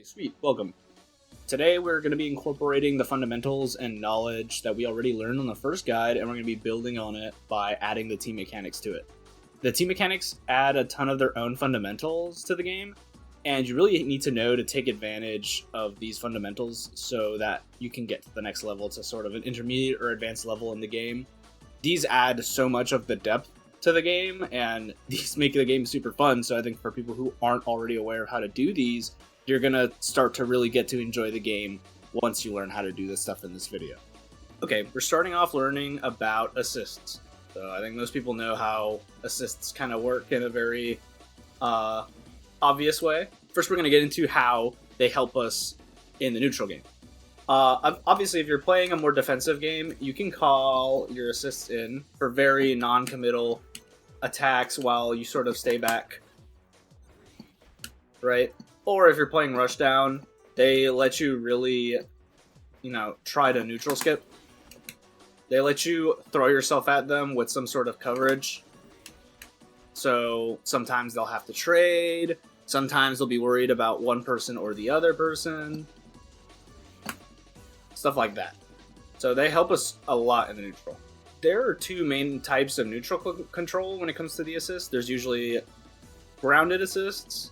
Sweet, welcome. Today we're going to be incorporating the fundamentals and knowledge that we already learned on the first guide, and we're going to be building on it by adding the team mechanics to it. The team mechanics add a ton of their own fundamentals to the game, and you really need to know to take advantage of these fundamentals so that you can get to the next level, to sort of an intermediate or advanced level in the game. These add so much of the depth to the game, and these make the game super fun, so I think for people who aren't already aware of how to do these, you're gonna start to really get to enjoy the game once you learn how to do this stuff in this video. Okay, we're starting off learning about assists. So I think most people know how assists kind of work in a very obvious way. First, we're gonna get into how they help us in the neutral game. Obviously, if you're playing a more defensive game, you can call your assists in for very non-committal attacks while you sort of stay back, right? Or if you're playing Rushdown, they let you really, try to neutral skip. They let you throw yourself at them with some sort of coverage. So sometimes they'll have to trade. Sometimes they'll be worried about one person or the other person. Stuff like that. So they help us a lot in the neutral. There are two main types of neutral control when it comes to the assist. There's usually grounded assists,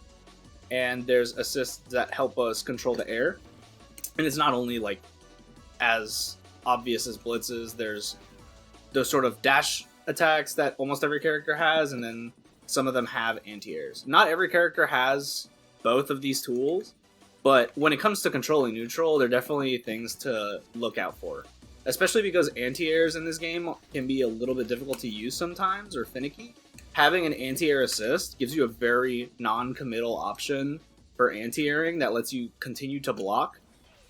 and there's assists that help us control the air. And it's not only as obvious as blitzes. There's those sort of dash attacks that almost every character has, and then some of them have anti-airs. Not every character has both of these tools, but when it comes to controlling neutral, they're definitely things to look out for. Especially because anti-airs in this game can be a little bit difficult to use sometimes, or finicky. Having an anti-air assist gives you a very non-committal option for anti-airing that lets you continue to block,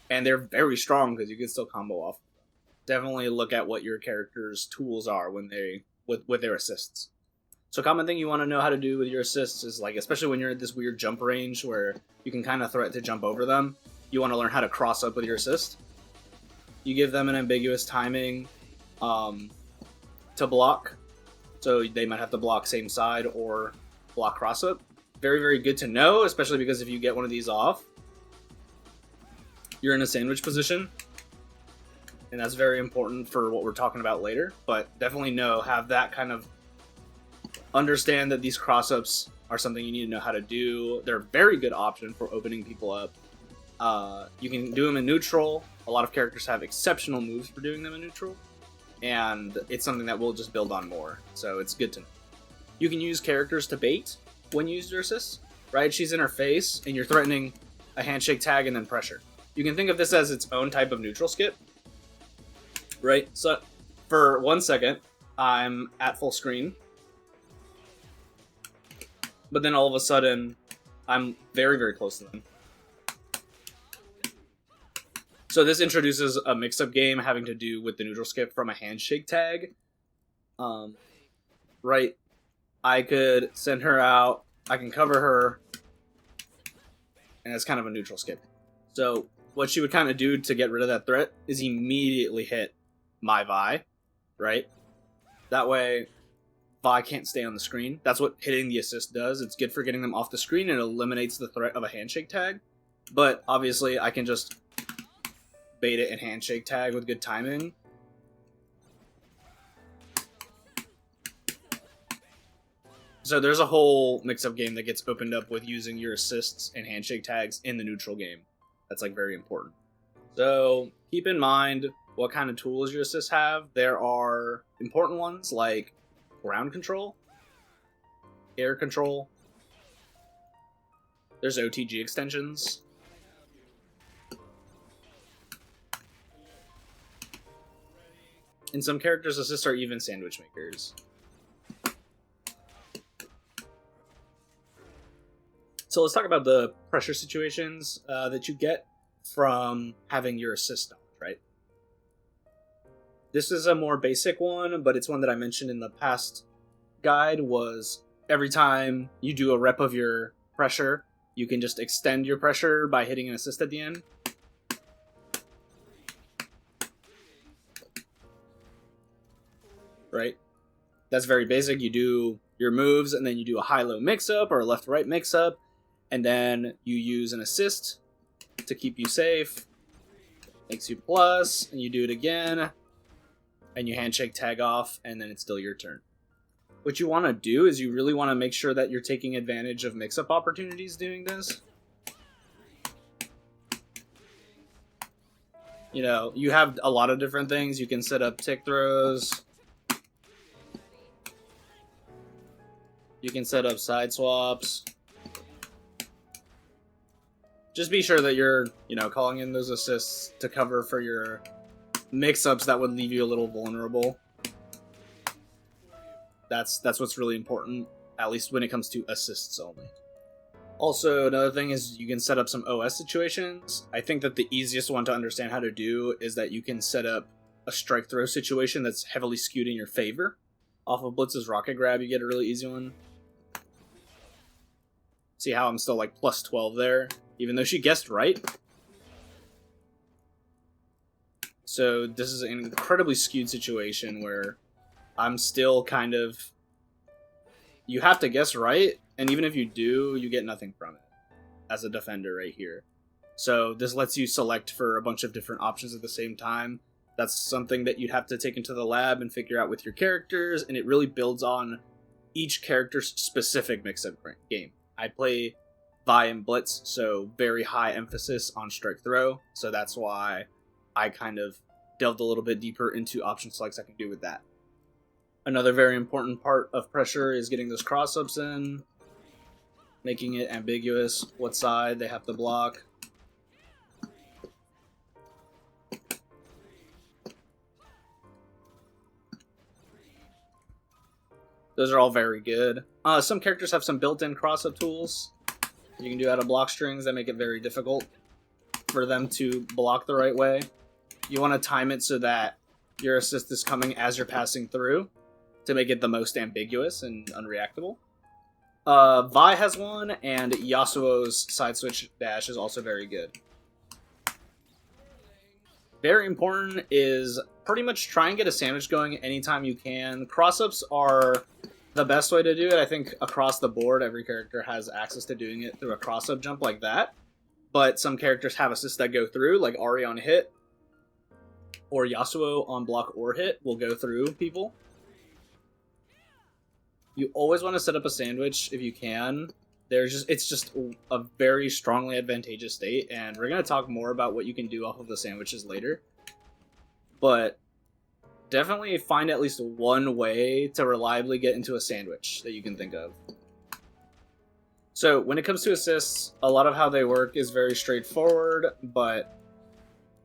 and they're very strong because you can still combo off. Definitely look at what your character's tools are when with their assists. So a common thing you want to know how to do with your assists is, especially when you're at this weird jump range where you can kind of threat to jump over them, you want to learn how to cross up with your assist. You give them an ambiguous timing to block. So they might have to block same side or block cross up. Very, very good to know, especially because if you get one of these off, you're in a sandwich position. And that's very important for what we're talking about later. But definitely have that kind of understand that these cross ups are something you need to know how to do. They're a very good option for opening people up. You can do them in neutral. A lot of characters have exceptional moves for doing them in neutral. And it's something that we'll just build on more, so it's good to know. You can use characters to bait when you use your assists, right? She's in her face, and you're threatening a handshake tag and then pressure. You can think of this as its own type of neutral skip, right? So for 1 second, I'm at full screen, but then all of a sudden, I'm very, very close to them. So this introduces a mix-up game having to do with the neutral skip from a handshake tag. Right, I could send her out, I can cover her, and it's kind of a neutral skip. So what she would kind of do to get rid of that threat is immediately hit my Vi, right? That way, Vi can't stay on the screen. That's what hitting the assist does. It's good for getting them off the screen and it eliminates the threat of a handshake tag. But obviously, I can just bait it and handshake tag with good timing. So there's a whole mix-up game that gets opened up with using your assists and handshake tags in the neutral game. That's very important. So keep in mind what kind of tools your assists have. There are important ones like ground control, air control. There's OTG extensions. And some characters' assists are even sandwich makers. So let's talk about the pressure situations that you get from having your assist on, right? This is a more basic one, but it's one that I mentioned in the past guide, was every time you do a rep of your pressure, you can just extend your pressure by hitting an assist at the end. Right? That's very basic. You do your moves, and then you do a high-low mix-up or a left-right mix-up, and then you use an assist to keep you safe. Makes you plus, and you do it again, and you handshake tag off, and then it's still your turn. What you want to do is you really want to make sure that you're taking advantage of mix-up opportunities doing this. You know, you have a lot of different things. You can set up tick throws. You can set up side swaps. Just be sure that you're, you know, calling in those assists to cover for your mix-ups that would leave you a little vulnerable. That's what's really important, at least when it comes to assists only. Also, another thing is you can set up some OS situations. I think that the easiest one to understand how to do is that you can set up a strike throw situation that's heavily skewed in your favor. Off of Blitz's rocket grab, you get a really easy one. See how I'm still like plus 12 there, even though she guessed right? So this is an incredibly skewed situation where I'm still kind of... You have to guess right, and even if you do, you get nothing from it as a defender right here. So this lets you select for a bunch of different options at the same time. That's something that you'd have to take into the lab and figure out with your characters, and it really builds on each character's specific mix-up game. I play Vi and Blitz, so very high emphasis on strike throw, so that's why I kind of delved a little bit deeper into option selects I can do with that. Another very important part of pressure is getting those cross-ups in, making it ambiguous what side they have to block. Those are all very good. Some characters have some built-in cross-up tools you can do out of block strings that make it very difficult for them to block the right way. You want to time it so that your assist is coming as you're passing through to make it the most ambiguous and unreactable. Vi has one, and Yasuo's side switch dash is also very good. Very important is pretty much try and get a sandwich going anytime you can. Cross-ups are the best way to do it. I think across the board, every character has access to doing it through a cross-up jump like that. But some characters have assists that go through, like Ahri on hit, or Yasuo on block or hit will go through people. You always want to set up a sandwich if you can. It's just a very strongly advantageous state, and we're going to talk more about what you can do off of the sandwiches later. But definitely find at least one way to reliably get into a sandwich that you can think of. So when it comes to assists, a lot of how they work is very straightforward, but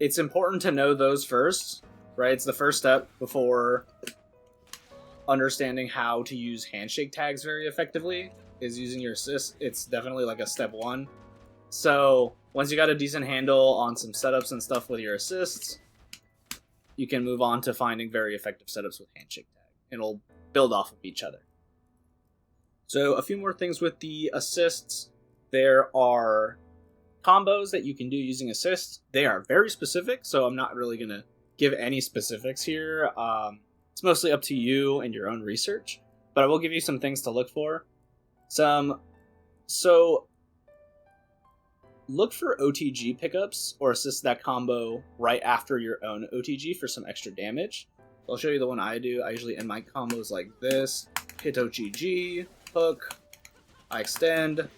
it's important to know those first, right? It's the first step before understanding how to use handshake tags very effectively, is using your assist. It's definitely like a step one. So once you got a decent handle on some setups and stuff with your assists, you can move on to finding very effective setups with handshake tag, and it'll build off of each other. So a few more things with the assists. There are combos that you can do using assists. They are very specific, so I'm not really going to give any specifics here. It's mostly up to you and your own research, but I will give you some things to look for. So look for OTG pickups or assists that combo right after your own OTG for some extra damage. I'll show you the one I do. I usually end my combos like this. Hit OTG, hook, I extend,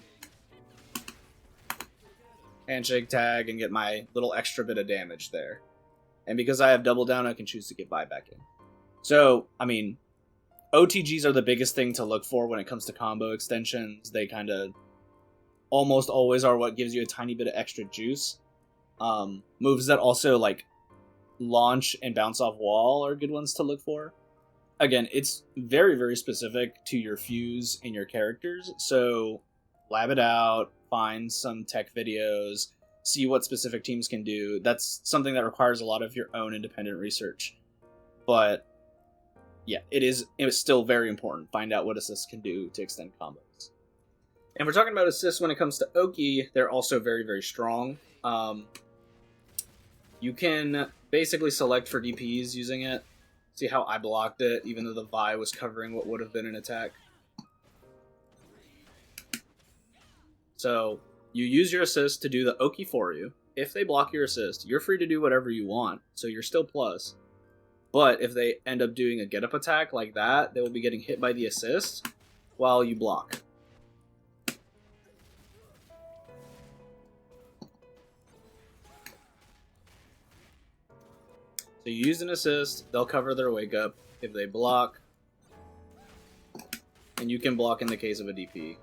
handshake tag, and get my little extra bit of damage there. And because I have double down, I can choose to get Vi back in. So, I mean, OTGs are the biggest thing to look for when it comes to combo extensions. They kind of almost always are what gives you a tiny bit of extra juice. Moves that also, like, launch and bounce off wall are good ones to look for. Again, it's very, very specific to your fuse and your characters, so lab it out, find some tech videos, see what specific teams can do. That's something that requires a lot of your own independent research. But yeah, it is still very important. Find out what assists can do to extend combos. And we're talking about assists when it comes to Oki. They're also very, very strong. You can basically select for DPs using it. See how I blocked it, even though the Vi was covering what would have been an attack. So You use your assist to do the Oki for you. If they block your assist, you're free to do whatever you want, so you're still plus. But if they end up doing a get-up attack like that, they will be getting hit by the assist while you block. So you use an assist, they'll cover their wake up if they block, and you can block in the case of a DP.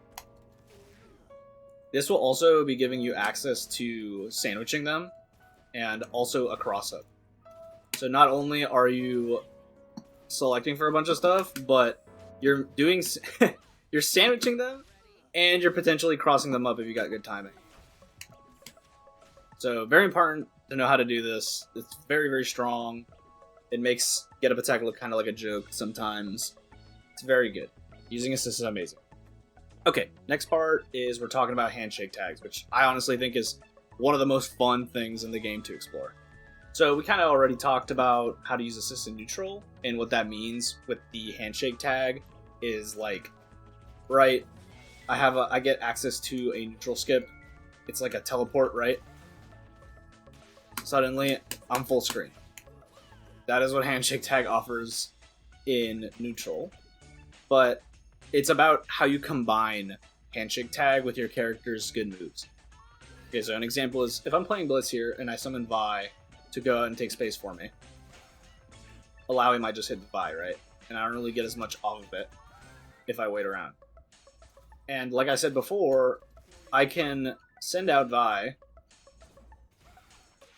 This will also be giving you access to sandwiching them, and also a cross-up. So not only are you selecting for a bunch of stuff, but you're doing you're sandwiching them, and you're potentially crossing them up if you got good timing. So very important to know how to do this. It's very, very strong. It makes get up attack look kind of like a joke sometimes. It's very good. Using assist is amazing. Okay, next part is we're talking about handshake tags, which I honestly think is one of the most fun things in the game to explore. So we kind of already talked about how to use assist in neutral, and what that means with the handshake tag is like, right, I get access to a neutral skip. It's like a teleport, right? Suddenly, I'm full screen. That is what handshake tag offers in neutral. But it's about how you combine handshake tag with your character's good moves. Okay, so an example is, if I'm playing Blitz here and I summon Vi to go out and take space for me, allowing might just hit the Vi, right? And I don't really get as much off of it if I wait around. And like I said before, I can send out Vi,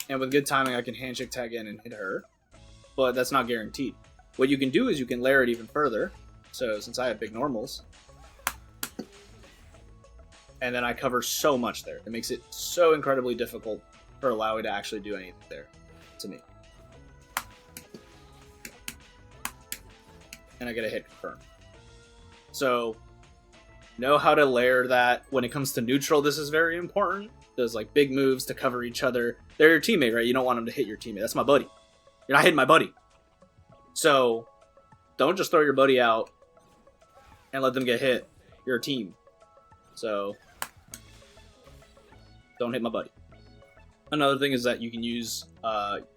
and with good timing I can handshake tag in and hit her, but that's not guaranteed. What you can do is you can layer it even further. So since I have big normals, and then I cover so much there, it makes it so incredibly difficult for Alawi to actually do anything there to me. And I get a hit confirmed. So know how to layer that. When it comes to neutral, this is very important. Those like big moves to cover each other. They're your teammate, right? You don't want them to hit your teammate. That's my buddy. You're not hitting my buddy. So don't just throw your buddy out and let them get hit. You're a team. So don't hit my buddy. Another thing is that you can use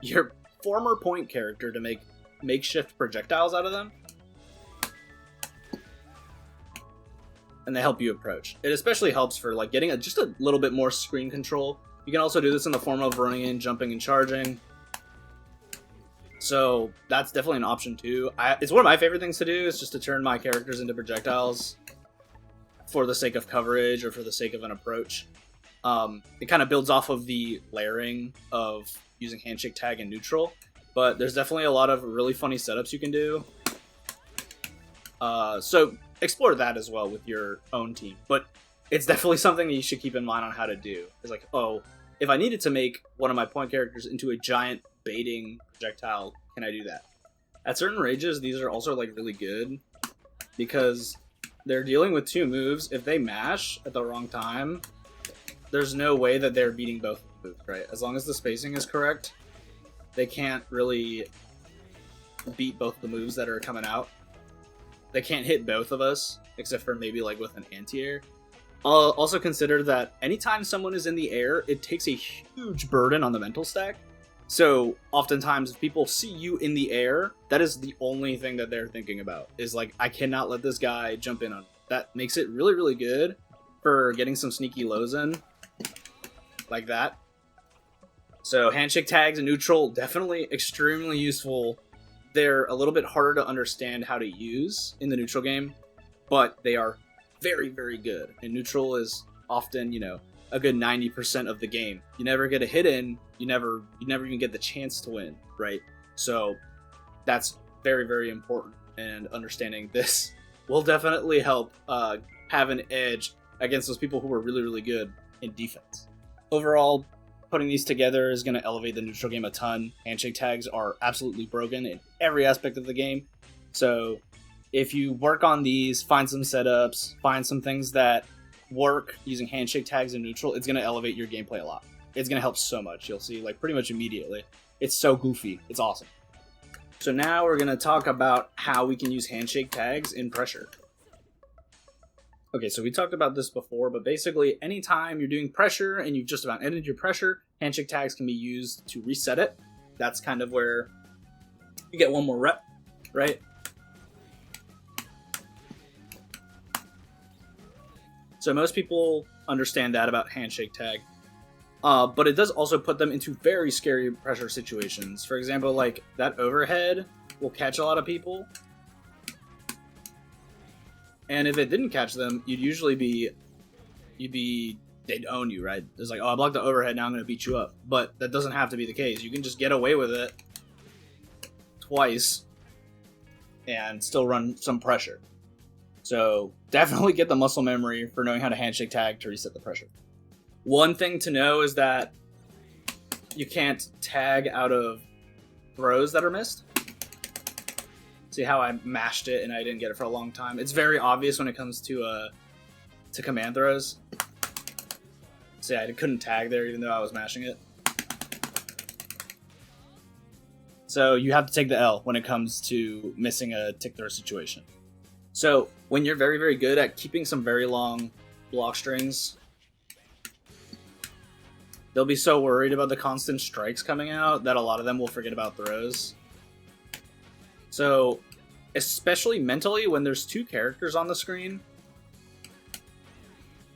your former point character to make makeshift projectiles out of them. And they help you approach. It especially helps for like getting just a little bit more screen control. You can also do this in the form of running in, jumping, and charging. So that's definitely an option too. It's one of my favorite things to do, is just to turn my characters into projectiles for the sake of coverage or for the sake of an approach. It kind of builds off of the layering of using handshake tag and neutral, but there's definitely a lot of really funny setups you can do. So explore that as well with your own team. But it's definitely something that you should keep in mind on how to do. It's like, oh, if I needed to make one of my point characters into a giant baiting projectile, can I do that? At certain rages, these are also like really good because they're dealing with two moves. If they mash at the wrong time, there's no way that they're beating both moves, right? As long as the spacing is correct, they can't really beat both the moves that are coming out. They can't hit both of us, except for maybe like with an anti-air. Also consider that anytime someone is in the air, it takes a huge burden on the mental stack. So oftentimes if people see you in the air, that is the only thing that they're thinking about, is like, I cannot let this guy jump in on me. That makes it really, really good for getting some sneaky lows in, like that. So handshake tags and neutral, definitely extremely useful. They're a little bit harder to understand how to use in the neutral game, but they are very, very good. And neutral is often, a good 90% of the game. You never get a hit in, you never even get the chance to win, right? So that's very, very important, and understanding this will definitely help have an edge against those people who are really, really good in defense. Overall, putting these together is going to elevate the neutral game a ton. Handshake tags are absolutely broken in every aspect of the game. So if you work on these, find some setups, find some things that work using handshake tags and neutral, it's going to elevate your gameplay a lot. It's going to help so much. You'll see, like, pretty much immediately. It's so goofy. It's awesome. So now we're going to talk about how we can use handshake tags in pressure. Okay, so we talked about this before, but basically anytime you're doing pressure and you've just about ended your pressure, handshake tags can be used to reset it. That's kind of where you get one more rep, right? So most people understand that about handshake tag. But it does also put them into very scary pressure situations. For example, like that overhead will catch a lot of people. And if it didn't catch them, they'd own you, right? It's like, oh, I blocked the overhead, now I'm going to beat you up. But that doesn't have to be the case. You can just get away with it twice and still run some pressure. So definitely get the muscle memory for knowing how to handshake tag to reset the pressure. One thing to know is that you can't tag out of throws that are missed. See how I mashed it and I didn't get it for a long time? It's very obvious when it comes to command throws. See, I couldn't tag there even though I was mashing it. So you have to take the L when it comes to missing a tick throw situation. So when you're very, very good at keeping some very long block strings, they'll be so worried about the constant strikes coming out that a lot of them will forget about throws. So, especially mentally, when there's two characters on the screen,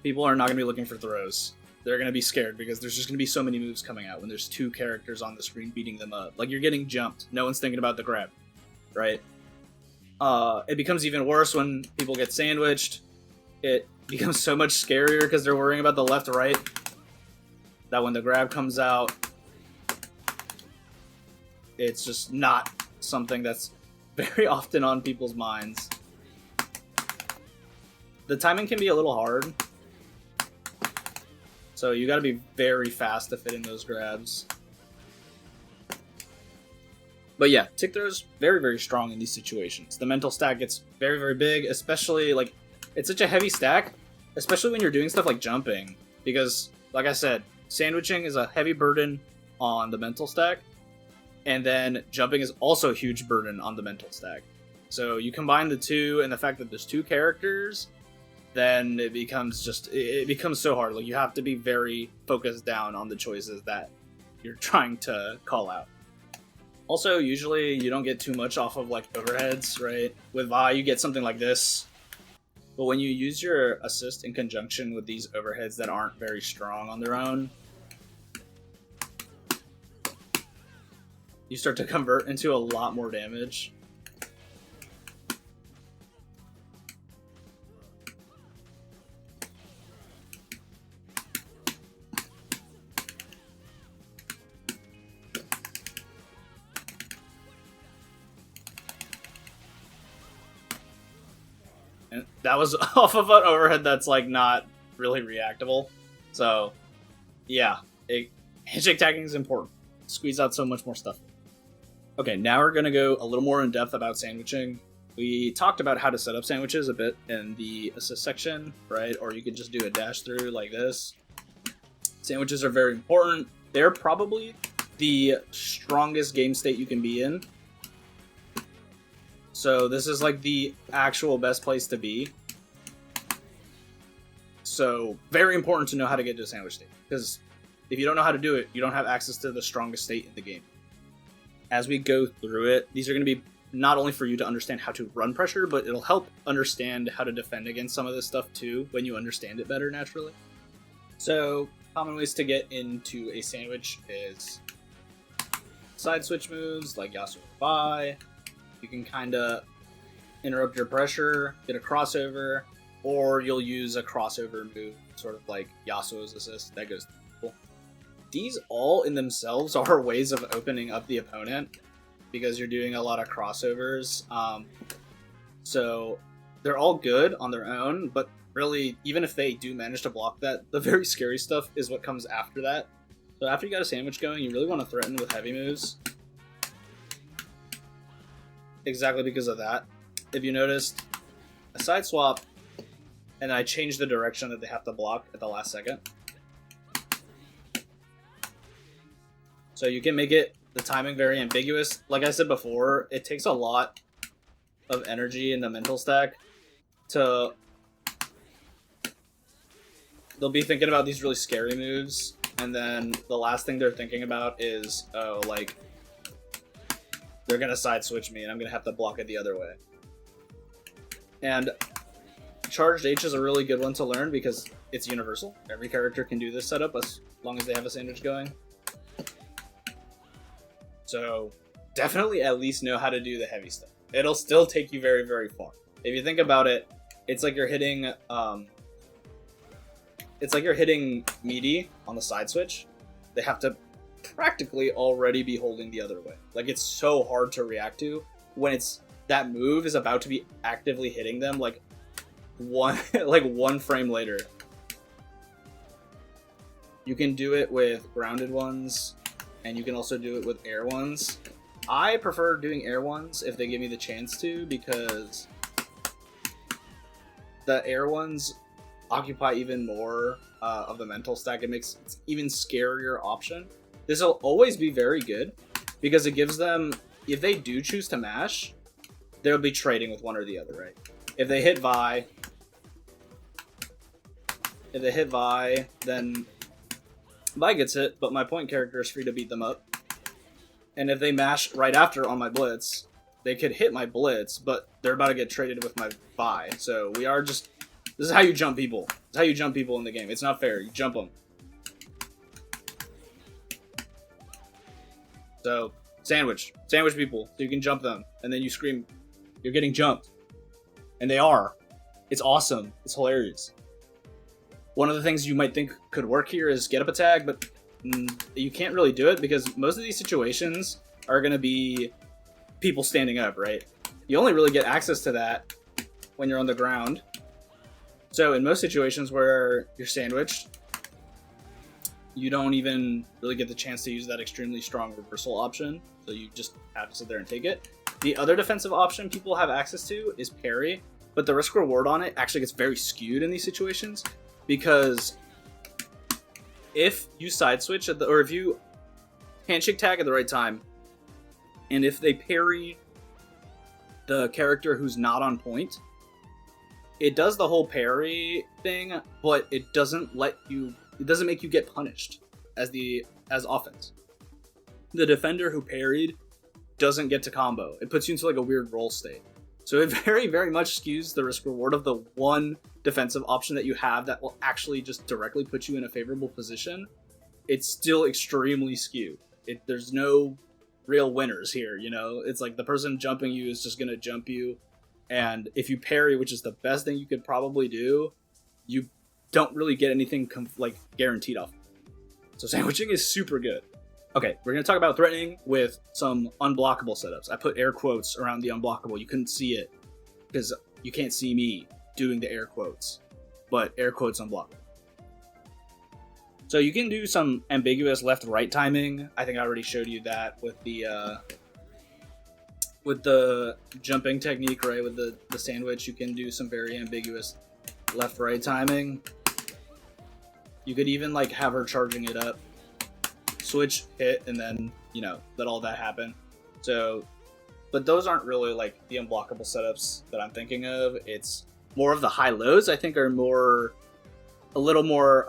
people are not going to be looking for throws. They're going to be scared because there's just going to be so many moves coming out when there's two characters on the screen beating them up. Like, you're getting jumped. No one's thinking about the grab, right? It becomes even worse when people get sandwiched. It becomes so much scarier because they're worrying about the left-right. That when the grab comes out, it's just not something that's very often on people's minds. The timing can be a little hard, so you gotta be very fast to fit in those grabs. But yeah, tick throws very, very strong in these situations. The mental stack gets very, very big, especially like it's such a heavy stack, especially when you're doing stuff like jumping, because like I said, sandwiching is a heavy burden on the mental stack, and then jumping is also a huge burden on the mental stack. So you combine the two, and the fact that there's two characters, then it becomes so hard. Like, you have to be very focused down on the choices that you're trying to call out. Also, usually you don't get too much off of like overheads, right? With Vi, you get something like this. But when you use your assist in conjunction with these overheads that aren't very strong on their own, you start to convert into a lot more damage. And that was off of an overhead that's like not really reactable. So yeah, handshake tagging is important. Squeeze out so much more stuff. Okay, now we're going to go a little more in depth about sandwiching. We talked about how to set up sandwiches a bit in the assist section, right? Or you could just do a dash through like this. Sandwiches are very important. They're probably the strongest game state you can be in. So this is like the actual best place to be. So very important to know how to get to a sandwich state, because if you don't know how to do it, you don't have access to the strongest state in the game. As we go through it, these are going to be not only for you to understand how to run pressure, but it'll help understand how to defend against some of this stuff too, when you understand it better naturally. So, common ways to get into a sandwich is side switch moves like Yasuo Vi. You can kind of interrupt your pressure, get a crossover, or you'll use a crossover move, sort of like Yasuo's assist that goes through. These all in themselves are ways of opening up the opponent because you're doing a lot of crossovers. So they're all good on their own, but really, even if they do manage to block that, the very scary stuff is what comes after that. So after you got a sandwich going, you really want to threaten with heavy moves. Exactly because of that. If you noticed, a side swap, and I changed the direction that they have to block at the last second. So you can make the timing very ambiguous. Like I said before, it takes a lot of energy in the mental stack to they'll be thinking about these really scary moves, and then the last thing they're thinking about is, oh, like, they're gonna side switch me and I'm gonna have to block it the other way. And Charged H is a really good one to learn because it's universal. Every character can do this setup as long as they have a sandwich going. So definitely at least know how to do the heavy stuff. It'll still take you very, very far. If you think about it, it's like you're hitting meaty on the side switch. They have to practically already be holding the other way. Like, it's so hard to react to when it's that move is about to be actively hitting them like one frame later. You can do it with grounded ones, and you can also do it with air ones. I prefer doing air ones if they give me the chance to, because the air ones occupy even more of the mental stack. It makes it even scarier option. This will always be very good because it gives them, if they do choose to mash, they'll be trading with one or the other, right? If they hit Vi, then Vi gets hit, but my point character is free to beat them up. And if they mash right after on my Blitz, they could hit my Blitz, but they're about to get traded with my Vi. So we are just, this is how you jump people. This is how you jump people in the game. It's not fair. You jump them. So, sandwich people, so you can jump them, and then you scream, you're getting jumped. And they are. It's awesome. It's hilarious. One of the things you might think could work here is get up a tag, but you can't really do it because most of these situations are going to be people standing up, right? You only really get access to that when you're on the ground. So in most situations where you're sandwiched, you don't even really get the chance to use that extremely strong reversal option, so you just have to sit there and take it. The other defensive option people have access to is parry, but the risk reward on it actually gets very skewed in these situations, because if you side switch or if you handshake tag at the right time, and if they parry the character who's not on point, it does the whole parry thing, but it doesn't make you get punished as offense. The defender who parried doesn't get to combo. It puts you into like a weird roll state. So it very, very much skews the risk reward of the one defensive option that you have that will actually just directly put you in a favorable position. It's still extremely skewed. There's no real winners here, you know? It's like the person jumping you is just going to jump you. And if you parry, which is the best thing you could probably do, you don't really get anything guaranteed off. So sandwiching is super good. Okay, we're going to talk about threatening with some unblockable setups. I put air quotes around the unblockable. You couldn't see it because you can't see me doing the air quotes, but air quotes unblockable. So you can do some ambiguous left-right timing. I think I already showed you that with the jumping technique, right? With the sandwich, you can do some very ambiguous left-right timing. You could even like have her charging it up, switch, hit, and then, you know, let all that happen. So, but those aren't really like the unblockable setups that I'm thinking of. It's more of the high-lows, I think, are a little more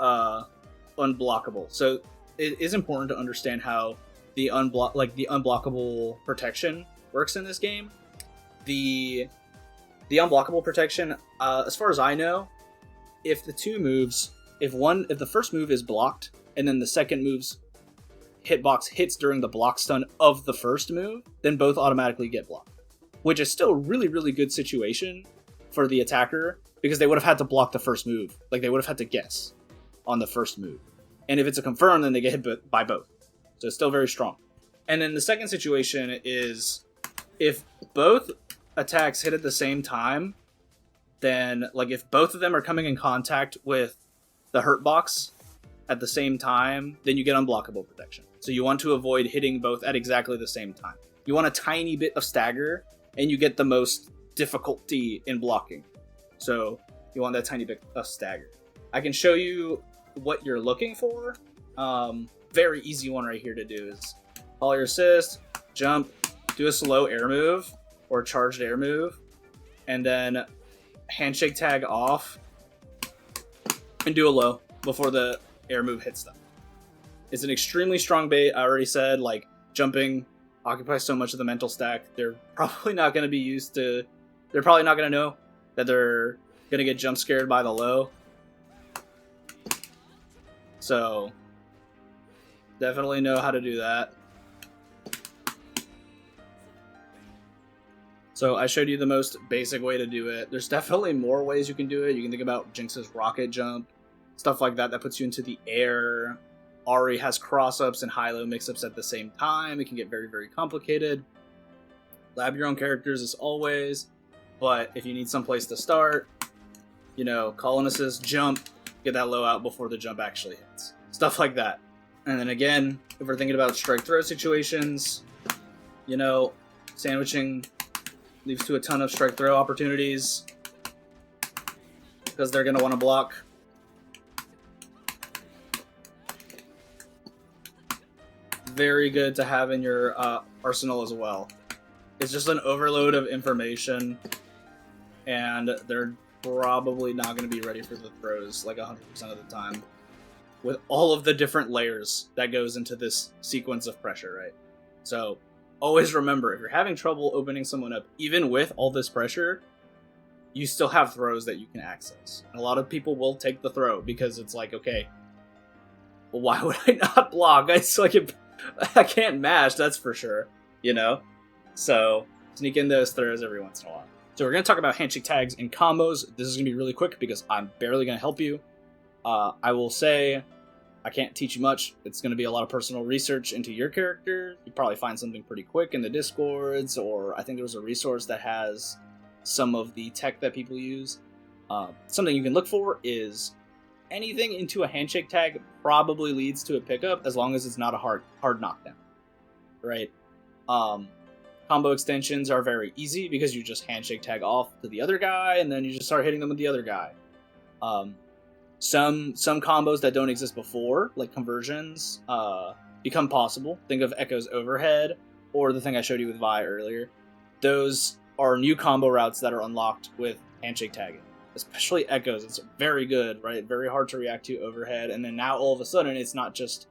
unblockable. So it is important to understand how the unblockable protection works in this game. The unblockable protection, as far as I know, if the two moves, if the first move is blocked and then the second move's hitbox hits during the block stun of the first move, then both automatically get blocked, which is still a really, really good situation for the attacker because they would have had to block the first move. Like, they would have had to guess on the first move. And if it's a confirm, then they get hit by both. So it's still very strong. And then the second situation is if both attacks hit at the same time, then like if both of them are coming in contact with the hurt box at the same time, then you get unblockable protection. So you want to avoid hitting both at exactly the same time. You want a tiny bit of stagger, and you get the most difficulty in blocking. So you want that tiny bit of stagger. I can show you what you're looking for. Very easy one right here to do is follow your assist, jump, do a slow air move or charged air move, and then handshake tag off and do a low. before the air move hits them. It's an extremely strong bait. I already said, like, jumping occupies so much of the mental stack. They're probably not going to be used to... They're probably not going to know that they're going to get jump scared by the low. So, definitely know how to do that. So I showed you the most basic way to do it. There's definitely more ways you can do it. You can think about Jinx's rocket jump, stuff like that puts you into the air. Ari has cross-ups and high-low mix-ups at the same time. It can get very, very complicated. Lab your own characters as always, but if you need someplace to start, you know, call an assist, jump, get that low out before the jump actually hits. Stuff like that. And then again, if we're thinking about strike-throw situations, you know, sandwiching leads to a ton of strike-throw opportunities because they're going to want to block. Very good to have in your arsenal as well. It's just an overload of information, and they're probably not going to be ready for the throws like 100% of the time with all of the different layers that goes into this sequence of pressure, right? So always remember, if you're having trouble opening someone up, even with all this pressure, you still have throws that you can access. And a lot of people will take the throw because it's like, okay, well, why would I not block? I can't mash, that's for sure, you know? So sneak in those throws every once in a while. So we're going to talk about handshake tags and combos. This is going to be really quick because I'm barely going to help you. I will say I can't teach you much. It's going to be a lot of personal research into your character. You probably find something pretty quick in the Discords, or I think there's a resource that has some of the tech that people use. Something you can look for is anything into a handshake tag probably leads to a pickup as long as it's not a hard knockdown, right? Combo extensions are very easy because you just handshake tag off to the other guy and then you just start hitting them with the other guy. Some combos that don't exist before, like conversions, become possible. Think of Echo's overhead, or the thing I showed you with Vi earlier. Those are new combo routes that are unlocked with handshake tagging. Especially Echo's, it's very good, right? Very hard to react to overhead, and then now all of a sudden it's not just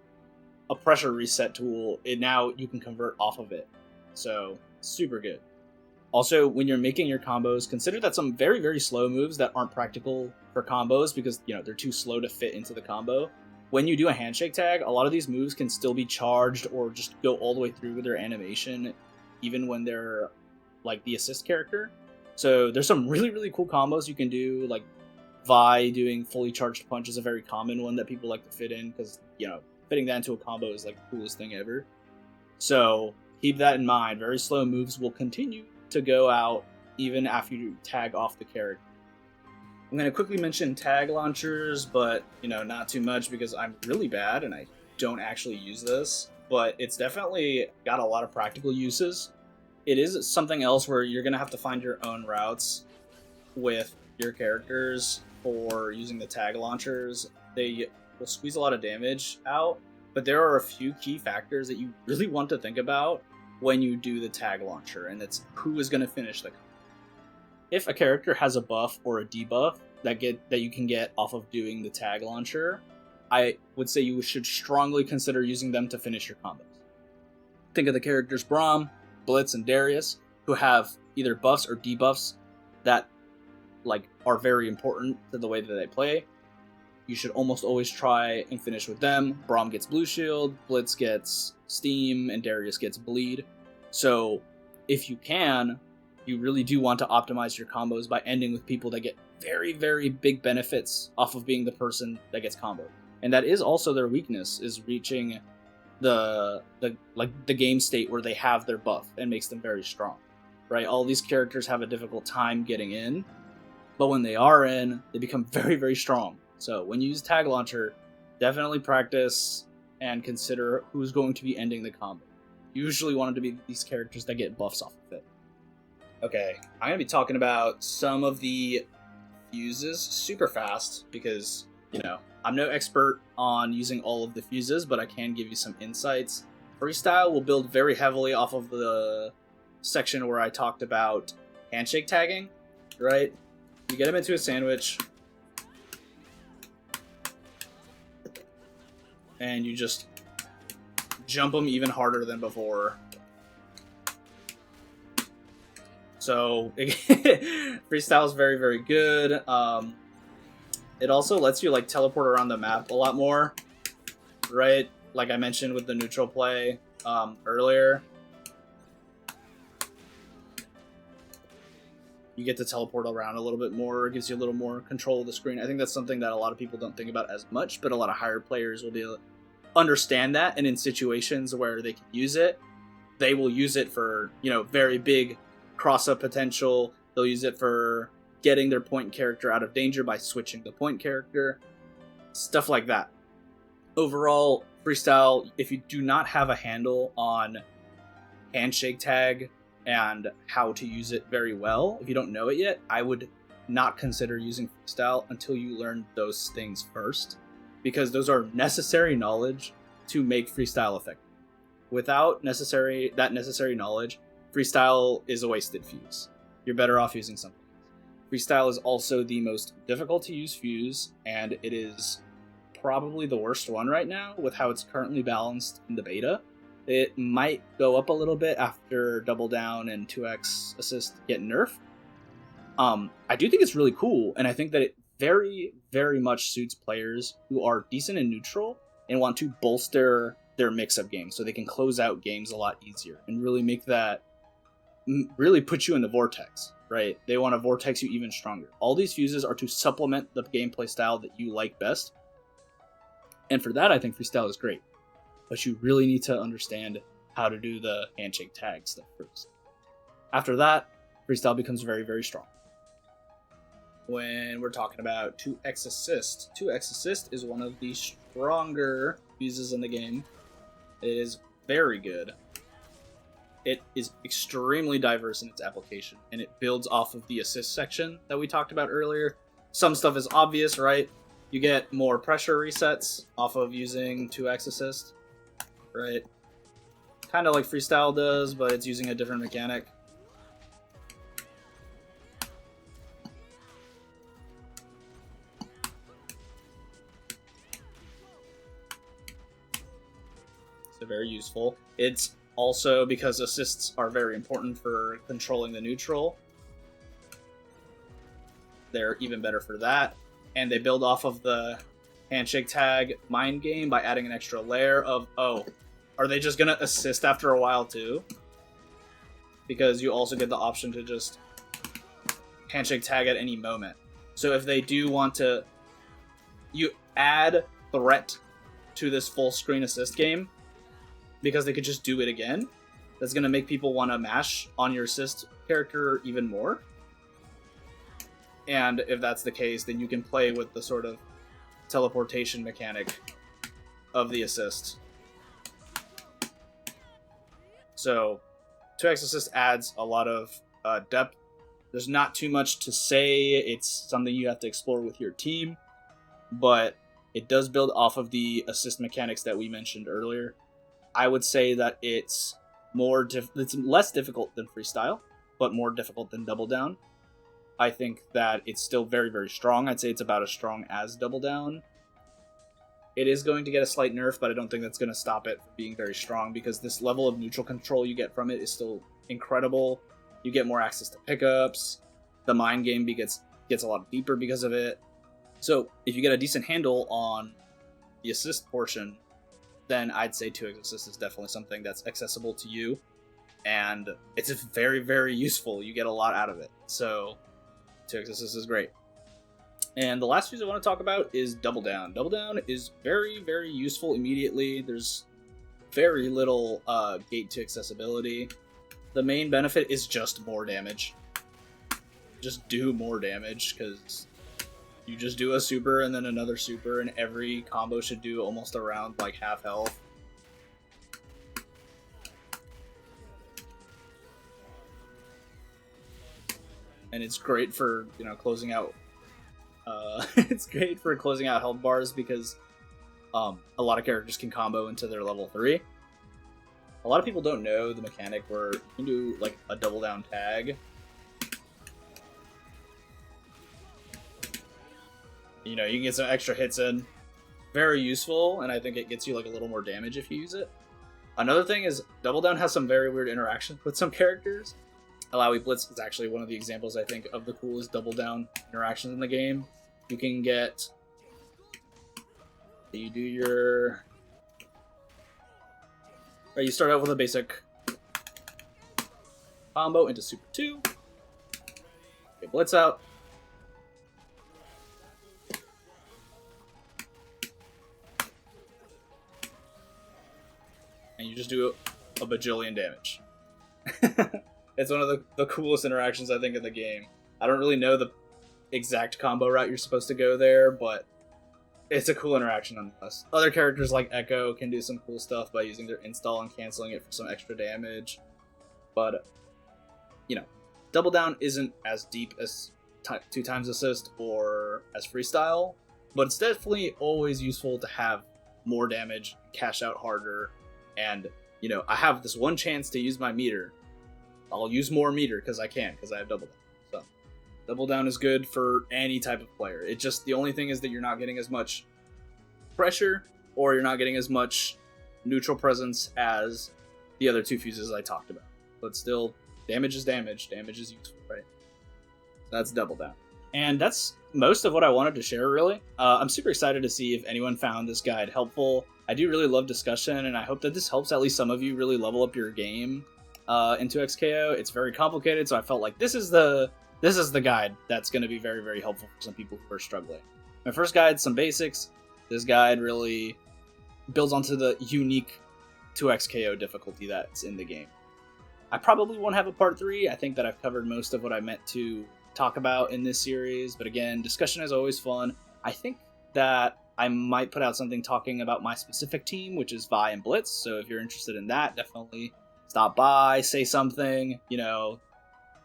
a pressure reset tool, now you can convert off of it. So, super good. Also, when you're making your combos, consider that some very, very slow moves that aren't practical for combos because, you know, they're too slow to fit into the combo. When you do a handshake tag, a lot of these moves can still be charged or just go all the way through with their animation, even when they're, like, the assist character. So there's some really, really cool combos you can do, like Vi doing fully charged punch is a very common one that people like to fit in because, you know, fitting that into a combo is like the coolest thing ever. So keep that in mind. Very slow moves will continue to go out even after you tag off the character. I'm going to quickly mention tag launchers, but, you know, not too much because I'm really bad and I don't actually use this, but it's definitely got a lot of practical uses. It is something else where you're going to have to find your own routes with your characters for using the tag launchers. They will squeeze a lot of damage out, but there are a few key factors that you really want to think about when you do the tag launcher, and it's who is going to finish the combo. If a character has a buff or a debuff that you can get off of doing the tag launcher, I would say you should strongly consider using them to finish your combos. Think of the characters Braum, Blitz, and Darius, who have either buffs or debuffs that are very important to the way that they play. You should almost always try and finish with them. Braum gets blue shield, Blitz gets steam, and Darius gets bleed. So if you can, you really do want to optimize your combos by ending with people that get very, very big benefits off of being the person that gets comboed. And that is also their weakness, is reaching the game state where they have their buff and makes them very strong, right? All these characters have a difficult time getting in, but when they are in, they become very, very strong. So when you use tag launcher, definitely practice and consider who's going to be ending the combo. You usually want it to be these characters that get buffs off of it. Okay, I'm going to be talking about some of the fuses super fast because, you know, I'm no expert on using all of the fuses, but I can give you some insights. Freestyle will build very heavily off of the section where I talked about handshake tagging, right? You get him into a sandwich. and you just jump them even harder than before. So freestyle is very, very good. It also lets you like teleport around the map a lot more, right? Like I mentioned with the neutral play earlier. You get to teleport around a little bit more. It gives you a little more control of the screen. I think that's something that a lot of people don't think about as much, but a lot of higher players will be able to understand that, and in situations where they can use it, they will use it for, you know, very big cross-up potential. They'll use it for getting their point character out of danger by switching the point character. Stuff like that. Overall, freestyle, if you do not have a handle on Handshake Tag and how to use it very well, if you don't know it yet, I would not consider using freestyle until you learn those things first, because those are necessary knowledge to make freestyle effective. Without that necessary knowledge, freestyle is a wasted fuse. You're better off using something else. Freestyle is also the most difficult to use fuse, and it is probably the worst one right now with how it's currently balanced in the beta. It might go up a little bit after Double Down and 2x Assist get nerfed. I do think it's really cool, and I think that it very, very much suits players who are decent in neutral and want to bolster their mix-up games so they can close out games a lot easier and really make that, really put you in the vortex, right? They want to vortex you even stronger. All these fuses are to supplement the gameplay style that you like best, and for that I think freestyle is great. But you really need to understand how to do the handshake tag stuff first. After that, freestyle becomes very, very strong. When we're talking about 2x assist, 2x assist is one of the stronger fuses in the game. It is very good. It is extremely diverse in its application, and it builds off of the assist section that we talked about earlier. Some stuff is obvious, right? You get more pressure resets off of using 2x assist, right? Kind of like freestyle does, but it's using a different mechanic. So very useful. It's also, because assists are very important for controlling the neutral, they're even better for that. And they build off of the handshake tag mind game by adding an extra layer of, oh, are they just going to assist after a while too? Because you also get the option to just handshake tag at any moment. So if they do want to, you add threat to this full screen assist game, because they could just do it again. That's going to make people want to mash on your assist character even more. And if that's the case, then you can play with the sort of teleportation mechanic of the assist. So 2x assist adds a lot of depth. There's not too much to say. It's something you have to explore with your team, but it does build off of the assist mechanics that we mentioned earlier. I would say that it's less difficult than freestyle, but more difficult than Double Down. I think that it's still very, very strong. I'd say it's about as strong as Double Down. It is going to get a slight nerf, but I don't think that's going to stop it from being very strong, because this level of neutral control you get from it is still incredible. You get more access to pickups. The mind game gets a lot deeper because of it. So if you get a decent handle on the assist portion, then I'd say 2x assist is definitely something that's accessible to you, and it's very, very useful. You get a lot out of it. So 2x assist is great. And the last fuse I want to talk about is Double Down. Double Down is very, very useful immediately. There's very little gate to accessibility. The main benefit is just more damage. Just do more damage, because you just do a super and then another super, and every combo should do almost around like half health. And it's great for, you know, closing out. It's great for closing out health bars, because a lot of characters can combo into their level 3. A lot of people don't know the mechanic where you can do like a Double Down tag. You know, you can get some extra hits in, very useful, and I think it gets you like a little more damage if you use it. Another thing is Double Down has some very weird interactions with some characters. Vi Blitz is actually one of the examples, I think, of the coolest Double Down interactions in the game. You can get... You do your... Right, you start out with a basic combo into Super 2. Get Blitz out. And you just do a bajillion damage. It's one of the coolest interactions, I think, in the game. I don't really know the exact combo route you're supposed to go there, but it's a cool interaction nonetheless. Other characters like Echo can do some cool stuff by using their install and canceling it for some extra damage. But, you know, Double Down isn't as deep as 2 times assist or as freestyle, but it's definitely always useful to have more damage, cash out harder, and, you know, I have this one chance to use my meter. I'll use more meter because I can, because I have Double Down. So, Double Down is good for any type of player. It just, the only thing is that you're not getting as much pressure, or you're not getting as much neutral presence as the other 2 fuses I talked about. But still, damage is damage. Damage is useful, right? That's Double Down. And that's most of what I wanted to share, really. I'm super excited to see if anyone found this guide helpful. I do really love discussion, and I hope that this helps at least some of you really level up your game into XKO. It's very complicated, so I felt like this is the guide that's going to be very, very helpful for some people who are struggling. My first guide, some basics. This guide really builds onto the unique 2xKO difficulty that's in the game. I probably won't have a part 3. I think that I've covered most of what I meant to talk about in this series, but again, discussion is always fun. I think that I might put out something talking about my specific team, which is Vi and Blitz, so if you're interested in that, definitely stop by, say something, you know,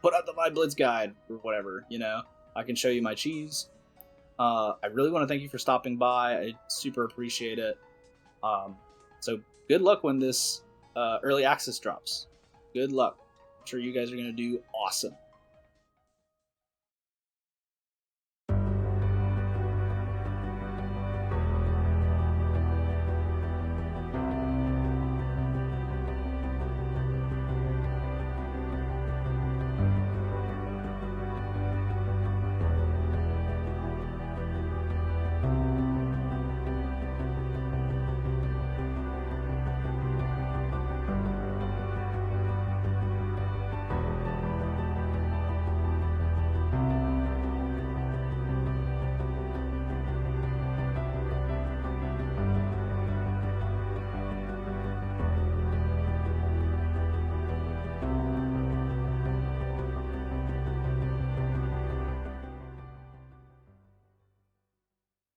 put out the Vi Blitz guide, or whatever, you know. I can show you my cheese. I really want to thank you for stopping by. I super appreciate it. So good luck when this early access drops. Good luck. I'm sure you guys are going to do awesome.